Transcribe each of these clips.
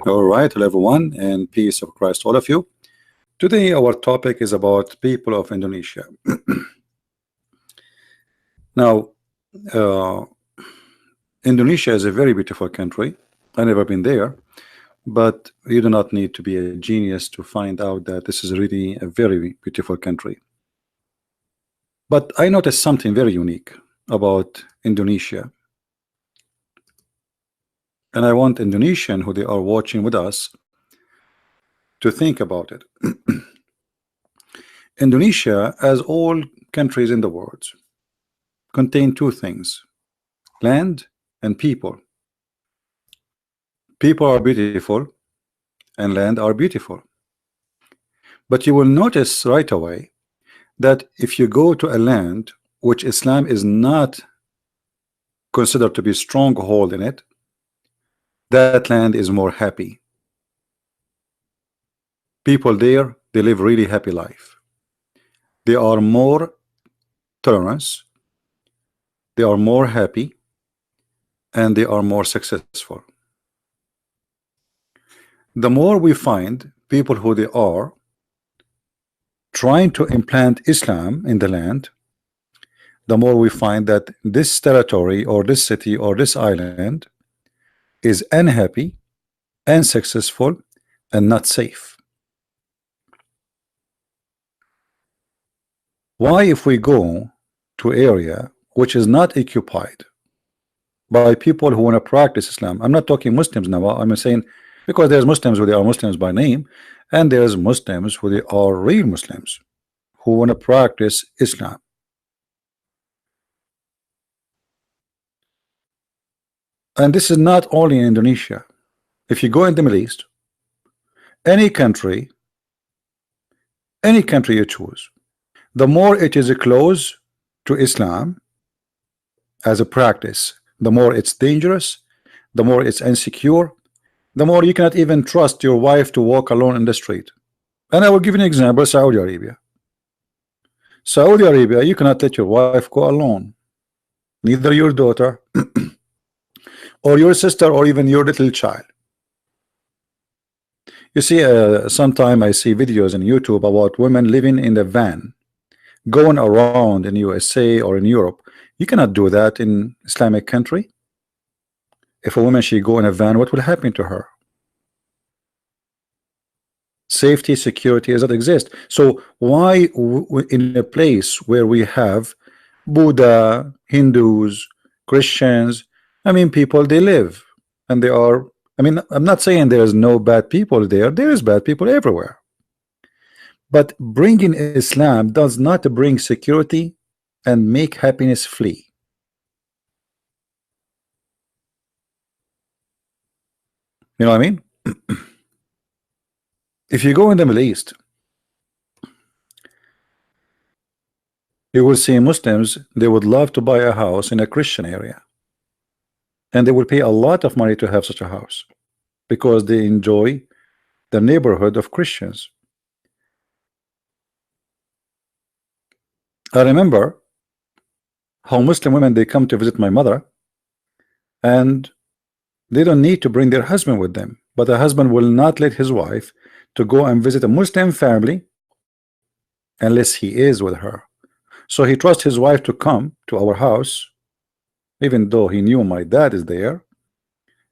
All right, hello everyone, and peace of Christ, all of you. Today, our topic is about people of Indonesia. Now, uh, Indonesia is a very beautiful country. I've never been there, but you do not need to be a genius to find out that this is really a very beautiful country. But I noticed something very unique about Indonesia, and I want Indonesian who they are watching with us to think about it. Indonesia, as all countries in the world, contain two things: land and people. People are beautiful and land are beautiful. But you will notice right away that if you go to a land which Islam is not considered to be stronghold in it, that land is more happy. People there, they live really happy life. They are more tolerance, they are more happy, and they are more successful. The more we find people who they are trying to implant Islam in the land, the more we find that this territory or this city or this island is unhappy, unsuccessful, and not safe. Why, if we go to area which is not occupied by people who want to practice Islam, I'm not talking Muslims now, I'm saying, because there's Muslims who they are Muslims by name, and there's Muslims who they are real Muslims who want to practice Islam. And this is not only in Indonesia. If you go in the Middle East, any country you choose, the more it is close to Islam as a practice, the more it's dangerous, the more it's insecure, the more you cannot even trust your wife to walk alone in the street. And I will give you an example: Saudi Arabia. Saudi Arabia, you cannot let your wife go alone, neither your daughter or your sister or even your little child. You see, sometime I see videos on YouTube about women living in the van going around in USA or in Europe. You cannot do that in Islamic country. If a woman she go in a van, what will happen to her? Safety, security does not exist. So why in a place where we have Buddha, Hindus, Christians, I mean, people, they live and they are, I mean, I'm not saying there's no bad people there. There is bad people everywhere. But bringing Islam does not bring security and make happiness flee. You know what I mean? If you go in the Middle East, you will see Muslims, they would love to buy a house in a Christian area, and they will pay a lot of money to have such a house because they enjoy the neighborhood of Christians. I remember how Muslim women, they come to visit my mother, and they don't need to bring their husband with them, but the husband will not let his wife to go and visit a Muslim family unless he is with her. So he trusts his wife to come to our house, even though he knew my dad is there.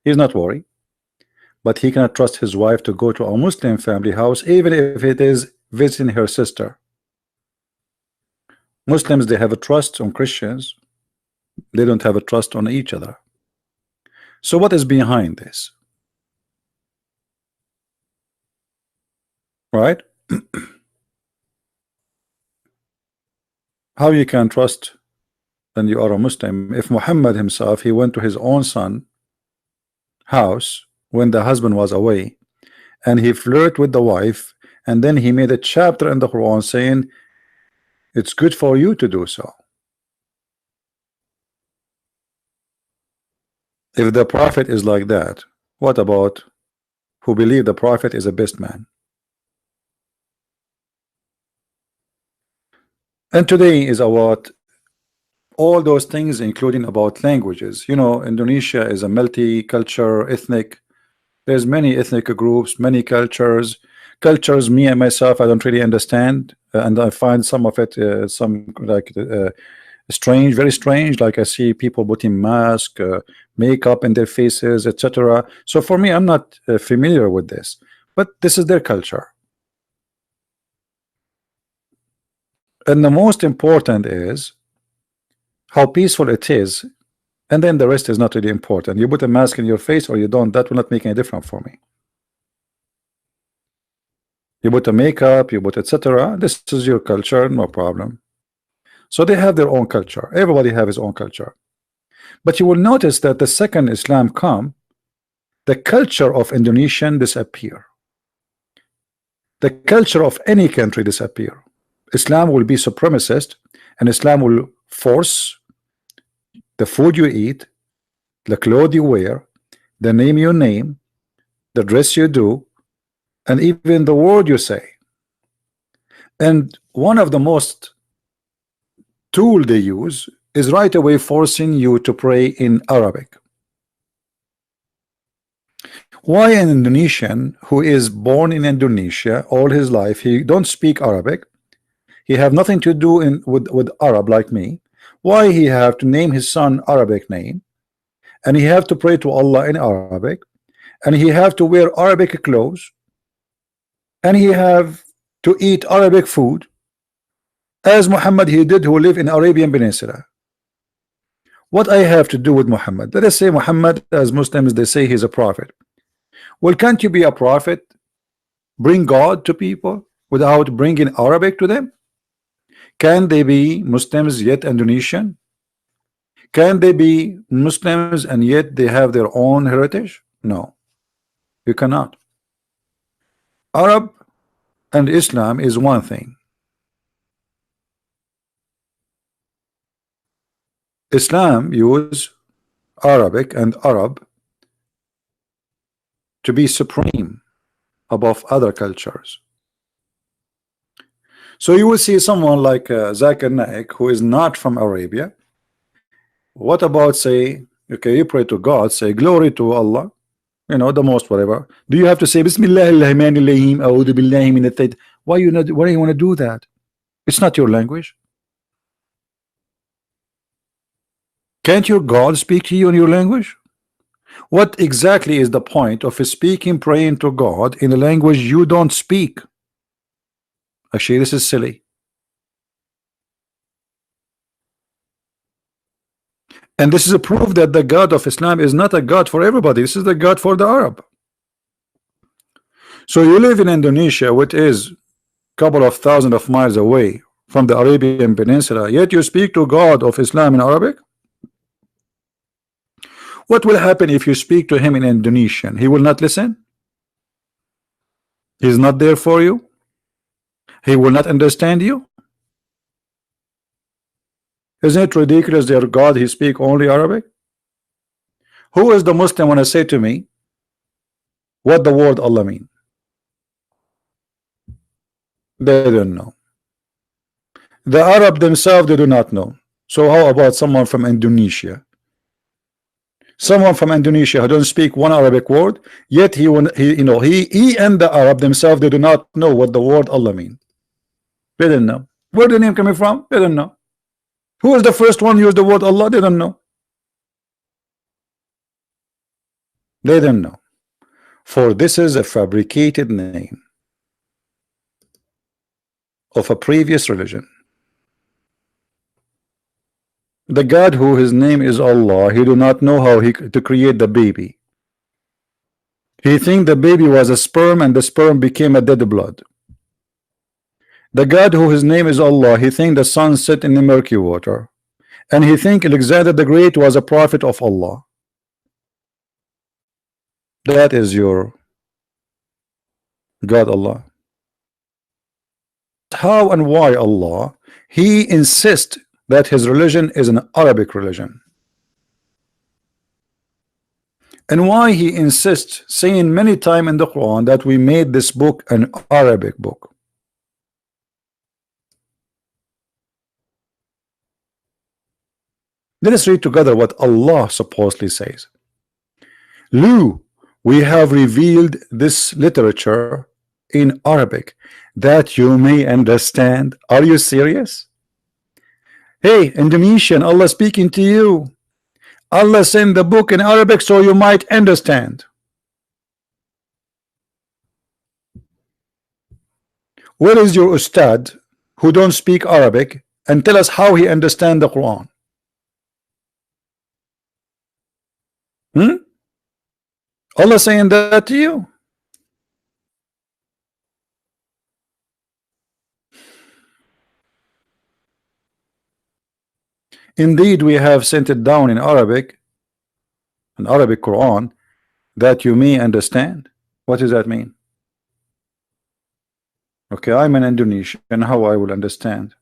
He's not worried, but he cannot trust his wife to go to a Muslim family house, even if it is visiting her sister. Muslims, they have a trust on Christians, they don't have a trust on each other. So what is behind this? Right? How you can trust when you are a Muslim? If Muhammad himself, he went to his own son house when the husband was away, and he flirted with the wife, and then he made a chapter in the Quran saying it's good for you to do so. If the Prophet is like that, what about who believe the Prophet is a best man? And today is about all those things, including about languages. You know, Indonesia is a multicultural, ethnic There's many ethnic groups, many cultures. Me and myself, I don't really understand, and I find some of it, some like strange, very strange. Like I see people putting mask, makeup in their faces, etc. So for me, I'm not familiar with this, but this is their culture. And the most important is how peaceful it is, and then the rest is not really important. You put a mask in your face or you don't, that will not make any difference for me. You put a makeup, you put etc. This is your culture, no problem. So they have their own culture. Everybody have his own culture. But you will notice that the second Islam come, the culture of Indonesian disappear. The culture of any country disappear. Islam will be supremacist, and Islam will force the food you eat, the clothes you wear, the name you name, the dress you do, and even the word you say. And one of the most tool they use is right away forcing you to pray in Arabic. Why an Indonesian who is born in Indonesia all his life, he don't speak Arabic, he have nothing to do with Arab like me, why he have to name his son Arabic name, and he have to pray to Allah in Arabic, and he have to wear Arabic clothes, and he have to eat Arabic food, as Muhammad he did, who live in Arabian Peninsula? What I have to do with Muhammad? Let us say Muhammad, as Muslims they say he's a prophet. Well, can't you be a prophet, bring God to people without bringing Arabic to them? Can they be Muslims yet Indonesian? Can they be Muslims and yet they have their own heritage? No, you cannot. Arab and Islam is one thing. Islam use Arabic and Arab to be supreme above other cultures. So you will see someone like Zakir Naik, who is not from Arabia. What about say, okay, you pray to God, say glory to Allah, you know, the most whatever. Do you have to say Bismillah ar-Rahman ar-Rahim, A'udhu billahi min at-Tayt? Why you not? Why do you want to do that? It's not your language. Can't your God speak to you in your language? What exactly is the point of speaking, praying to God in a language you don't speak? Actually, this is silly. And this is a proof that the God of Islam is not a God for everybody. This is the God for the Arab. So you live in Indonesia, which is a couple of thousand of miles away from the Arabian Peninsula, yet you speak to God of Islam in Arabic. What will happen if you speak to him in Indonesian? He will not listen. He's not there for you. He will not understand you. Isn't it ridiculous that God he speak only Arabic? Who is the Muslim when I say to me what the word Allah mean? They don't know. The Arab themselves they do not know. So how about someone from Indonesia? Someone from Indonesia who doesn't speak one Arabic word, yet he and the Arab themselves they do not know what the word Allah mean. They didn't know. Where the name coming from? They don't know. Who is the first one who used the word Allah? They don't know. They don't know. For this is a fabricated name of a previous religion. The God who his name is Allah, he do not know how to create the baby. He think the baby was a sperm and the sperm became a dead blood. The God who his name is Allah, he think the sun set in the murky water, and he think Alexander the Great was a prophet of Allah. That is your God Allah. How and why Allah he insists that his religion is an Arabic religion, and why he insists saying many times in the Quran that we made this book an Arabic book. Let us read together what Allah supposedly says. Lu We have revealed this literature in Arabic that you may understand. Are you serious? Hey, Indonesian, Allah speaking to you. Allah sent the book in Arabic so you might understand. Where is your ustad who don't speak Arabic and tell us how he understand the Quran? Allah saying that to you. Indeed, we have sent it down in Arabic, an Arabic Quran, that you may understand. What does that mean? Okay, I'm an Indonesian, how I will understand?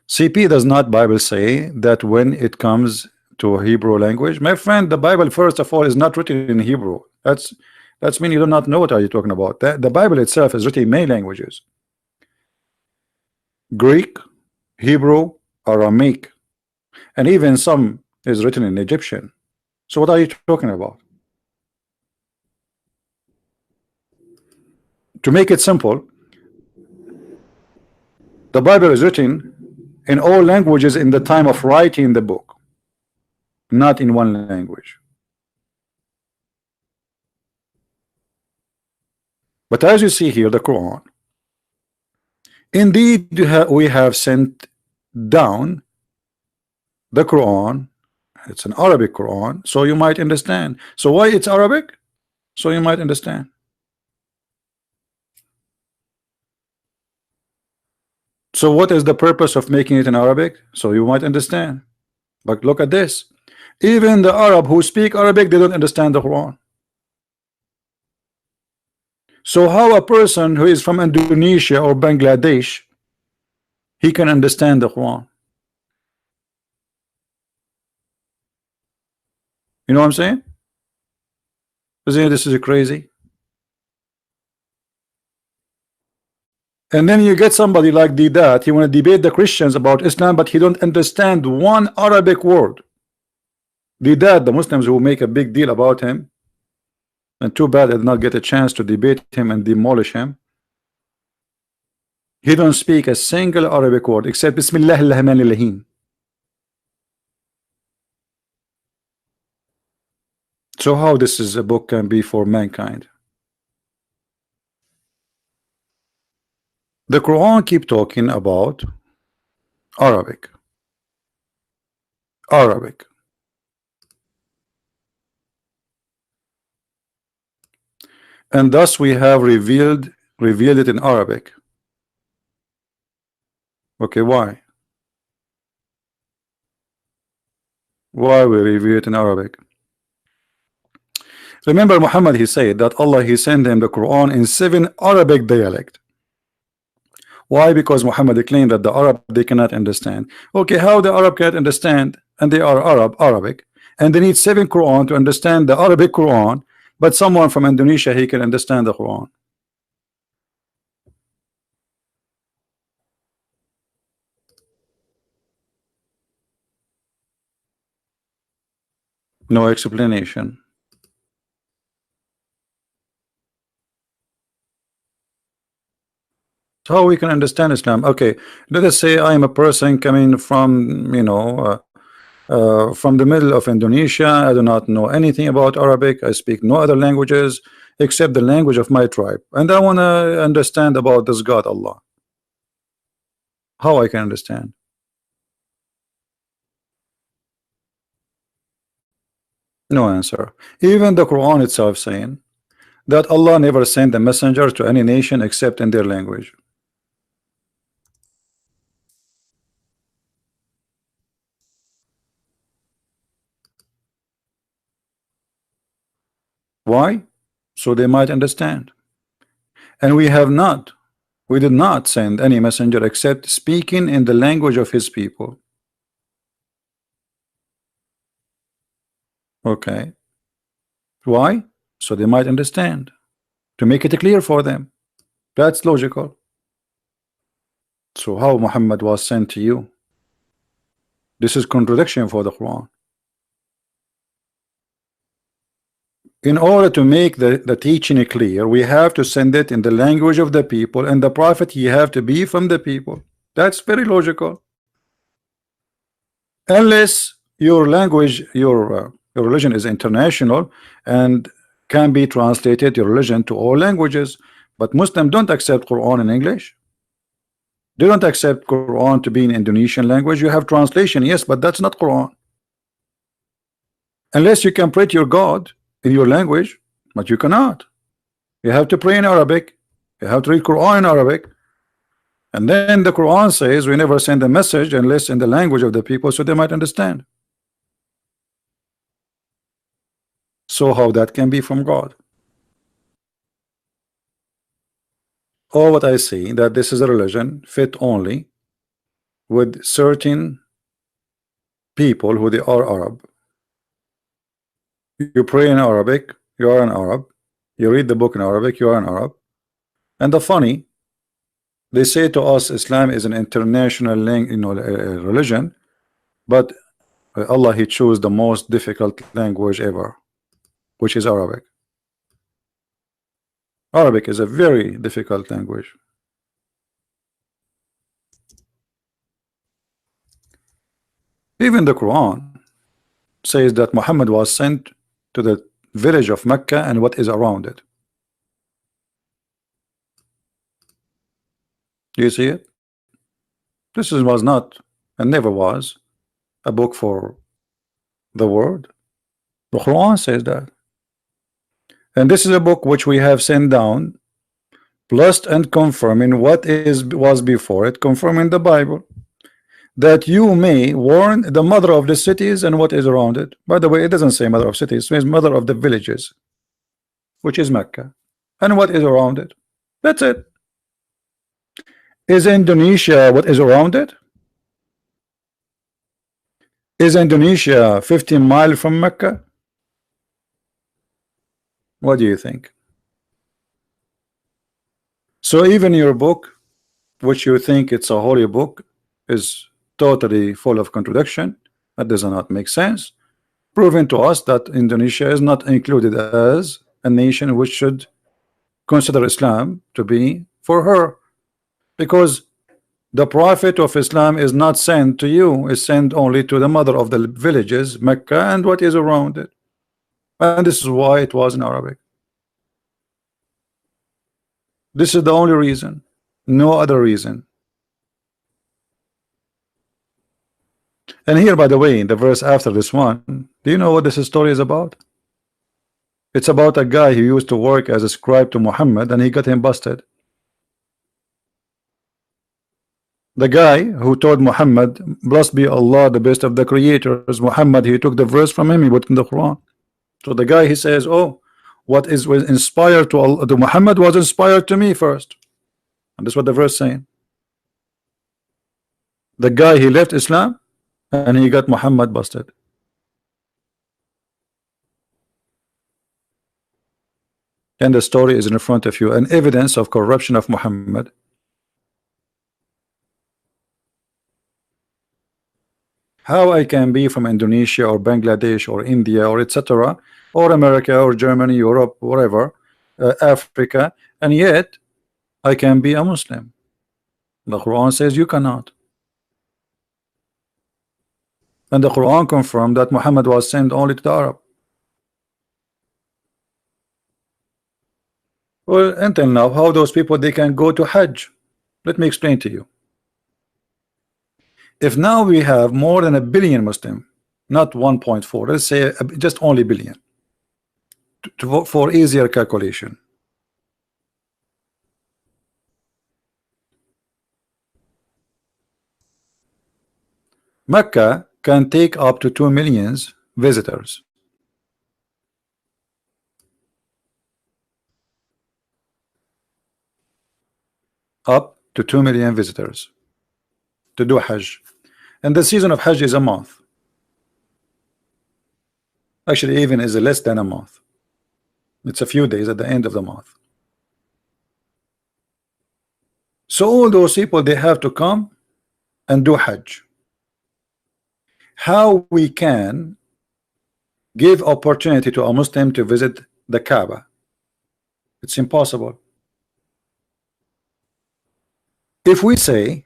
CP, does not Bible say that when it comes to Hebrew language? My friend, the Bible first of all is not written in Hebrew. That's mean you do not know what are you talking about. The Bible itself is written in many languages: Greek, Hebrew, Aramaic, and even some is written in Egyptian. So what are you talking about? To make it simple, the Bible is written in all languages in the time of writing the book, not in one language. But as you see here, the Quran, indeed we have sent down the Quran. It's an Arabic Quran, so you might understand. So why it's Arabic? So you might understand. So what is the purpose of making it in Arabic? So you might understand. But look at this. Even the Arab who speak Arabic, they don't understand the Quran. So how a person who is from Indonesia or Bangladesh, he can understand the Quran? You know what I'm saying? This is crazy. And then you get somebody like that, he want to debate the Christians about Islam, but he don't understand one Arabic word. The Muslims who make a big deal about him, and too bad I did not get a chance to debate him and demolish him. He don't speak a single Arabic word except Bismillah ar-Rahman ar-Rahim. So how this is a book can be for mankind? The Quran keep talking about Arabic. And thus we have revealed it in Arabic. Okay, why? Why we reveal it in Arabic? Remember Muhammad, he said that Allah, he sent him the Quran in 7 Arabic dialect. Why? Because Muhammad claimed that the Arab they cannot understand. Okay, how the Arab can't understand, and they are Arabic, and they need 7 Quran to understand the Arabic Quran, but someone from Indonesia, he can understand the Quran. No explanation. How we can understand Islam? Okay, let us say I am a person coming from, from the middle of Indonesia. I do not know anything about Arabic. I speak no other languages except the language of my tribe, and I want to understand about this God Allah. How I can understand? No answer. Even the Quran itself saying that Allah never sent a messenger to any nation except in their language. Why? So they might understand. And we did not send any messenger except speaking in the language of his people. Okay. Why? So they might understand, to make it clear for them. That's logical. So how Muhammad was sent to you? This is contradiction for the Quran. In order to make the teaching clear, we have to send it in the language of the people, and the prophet he have to be from the people. That's very logical. Unless your language, your religion is international and can be translated your religion to all languages. But Muslims don't accept Quran in English. They don't accept Quran to be in Indonesian language. You have translation, yes, but that's not Quran. Unless you can pray to your God in your language, but you cannot. You have to pray in Arabic. You have to read Quran in Arabic. And then the Quran says we never send a message unless in the language of the people so they might understand. So how that can be from God? Or what I see that this is a religion fit only with certain people who they are Arab. You pray in Arabic, you are an Arab. You read the book in Arabic, you are an Arab. And the funny, they say to us Islam is an international religion, but Allah he chose the most difficult language ever, which is Arabic. Arabic is a very difficult language. Even the Quran says that Muhammad was sent to the village of Mecca and what is around it. Do you see it? This was not and never was a book for the world. The Quran says that. And this is a book which we have sent down, plus and confirming what was before it, confirming the Bible, that you may warn the mother of the cities and what is around it. By the way, it doesn't say mother of cities, it says mother of the villages, which is Mecca, and what is around it. That's it. Is Indonesia what is around it? Is Indonesia 15 miles from Mecca? What do you think? So even your book, which you think it's a holy book, is totally full of contradiction. That does not make sense, proving to us that Indonesia is not included as a nation which should consider Islam to be for her, because the prophet of Islam is not sent to you, is sent only to the mother of the villages, Mecca, and what is around it. And this is why it was in Arabic. This is the only reason, no other reason. And here, by the way, in the verse after this one, do you know what this story is about? It's about a guy who used to work as a scribe to Muhammad, and he got him busted. The guy who told Muhammad, blessed be Allah, the best of the creators, Muhammad, he took the verse from him, he put in the Quran. So the guy, he says, oh, what was inspired to Allah, to Muhammad was inspired to me first. And that's what the verse is saying. The guy, he left Islam and he got Muhammad busted. And the story is in front of you, an evidence of corruption of Muhammad. How I can be from Indonesia or Bangladesh or India or etc., or America or Germany, Europe, wherever, Africa, and yet I can be a Muslim? The Quran says you cannot. And the Quran confirmed that Muhammad was sent only to the Arab. Well, until now, how those people they can go to Hajj? Let me explain to you. If now we have more than 1 billion Muslim, not 1.4, let's say just only billion, for easier calculation. Mecca can take up to 2 million visitors. Up to 2 million visitors to do Hajj. And the season of Hajj is a month. Actually, even is less than a month. It's a few days at the end of the month. So all those people, they have to come and do Hajj. How we can give opportunity to a Muslim to visit the Kaaba? It's impossible. If we say,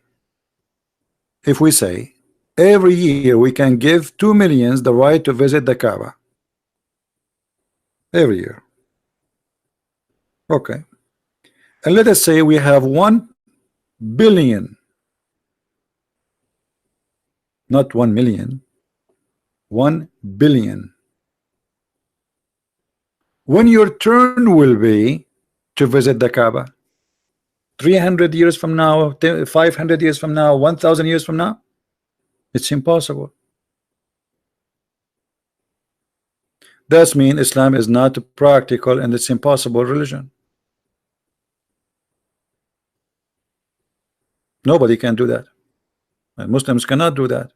every year we can give 2 millions the right to visit the Kaaba every year, okay, and let us say we have 1 billion, not 1 million, 1 billion. When your turn will be to visit the Kaaba, 300 years from now, 500 years from now, 1,000 years from now, it's impossible. That means Islam is not practical and it's impossible religion. Nobody can do that, and Muslims cannot do that.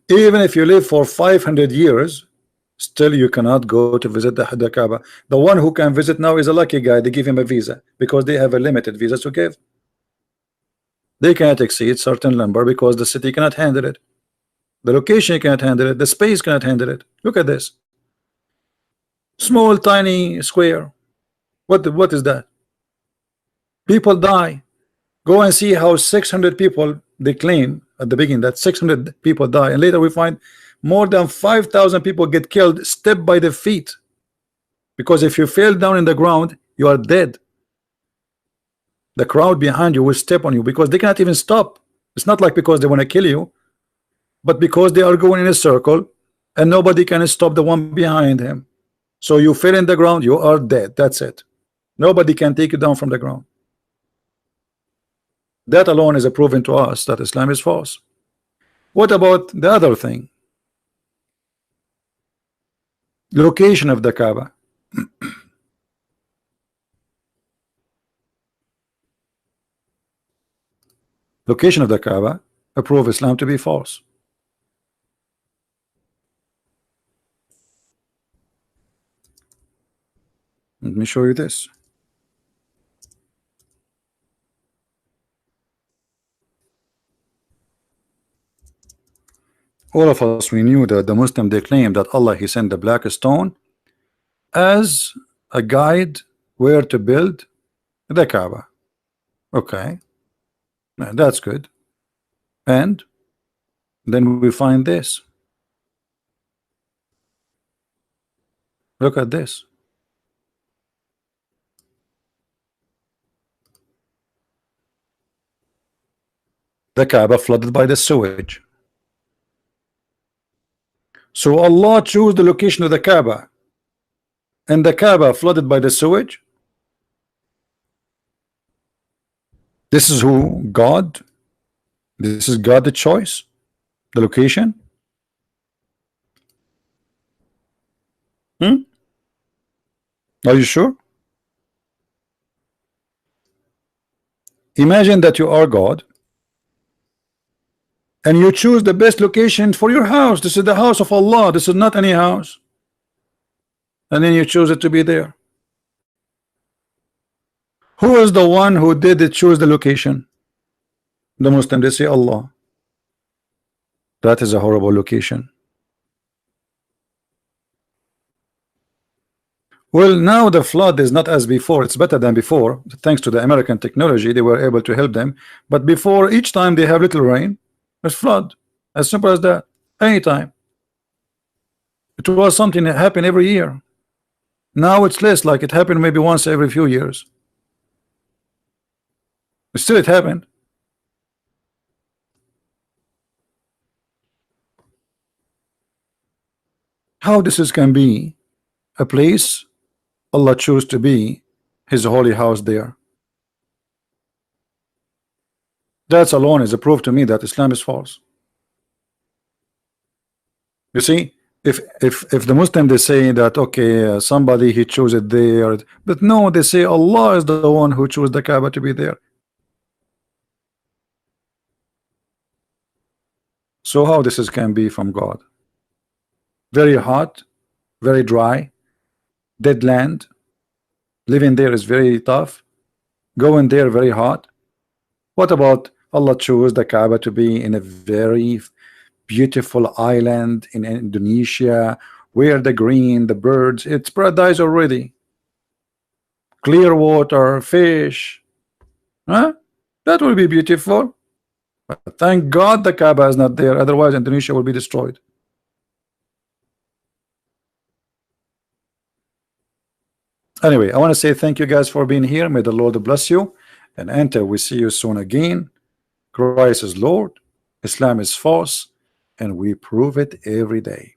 Even if you live for 500 years, still you cannot go to visit the Kaaba. The one who can visit now is a lucky guy. They give him a visa because they have a limited visa to give. They cannot exceed certain number because the city cannot handle it, the location cannot handle it, the space cannot handle it. Look at this small tiny square. What is that? People die. Go and see how 600 people, they claim at the beginning that 600 people die, and later we find more than 5,000 people get killed step by the feet, because if you fell down in the ground you are dead. The crowd behind you will step on you because they cannot even stop. It's not like because they want to kill you, but because they are going in a circle and nobody can stop the one behind him. So you fell in the ground, you are dead. That's it. Nobody can take you down from the ground. That alone is a proven to us that Islam is false. What about the other thing? Location of the Kaaba. Location of the Kaaba prove Islam to be false. Let me show you this. All of us, we knew that the Muslim, they claim that Allah, he sent the black stone as a guide where to build the Kaaba. Okay, that's good. And then we find this. Look at this. The Kaaba flooded by the sewage. So Allah chose the location of the Kaaba, and the Kaaba flooded by the sewage. This is who God. This is God the choice, the location. Are you sure? Imagine that you are God and you choose the best location for your house. This is the house of Allah. This is not any house. And then you choose it to be there. Who is the one who did it choose the location? The Muslim, they say Allah. That is a horrible location. Well, now the flood is not as before. It's better than before. Thanks to the American technology, they were able to help them. But before, each time they have little rain, it's flood. As simple as that. Anytime. It was something that happened every year. Now it's less, like it happened maybe once every few years. But still it happened. How this can be a place Allah chose to be his holy house there? That alone is a proof to me that Islam is false. You see, if the Muslim, they say that okay, somebody he chose it there, but no, they say Allah is the one who chose the Kaaba to be there. So how this can be from God? Very hot, very dry, dead land. Living there is very tough. Going there very hot. What about Allah chose the Kaaba to be in a very beautiful island in Indonesia, where the green, the birds, it's paradise already. Clear water, fish, huh? That will be beautiful. But thank God the Kaaba is not there, otherwise Indonesia will be destroyed. Anyway, I want to say thank you guys for being here. May the Lord bless you. And enter, we see you soon again. Christ is Lord, Islam is false, and we prove it every day.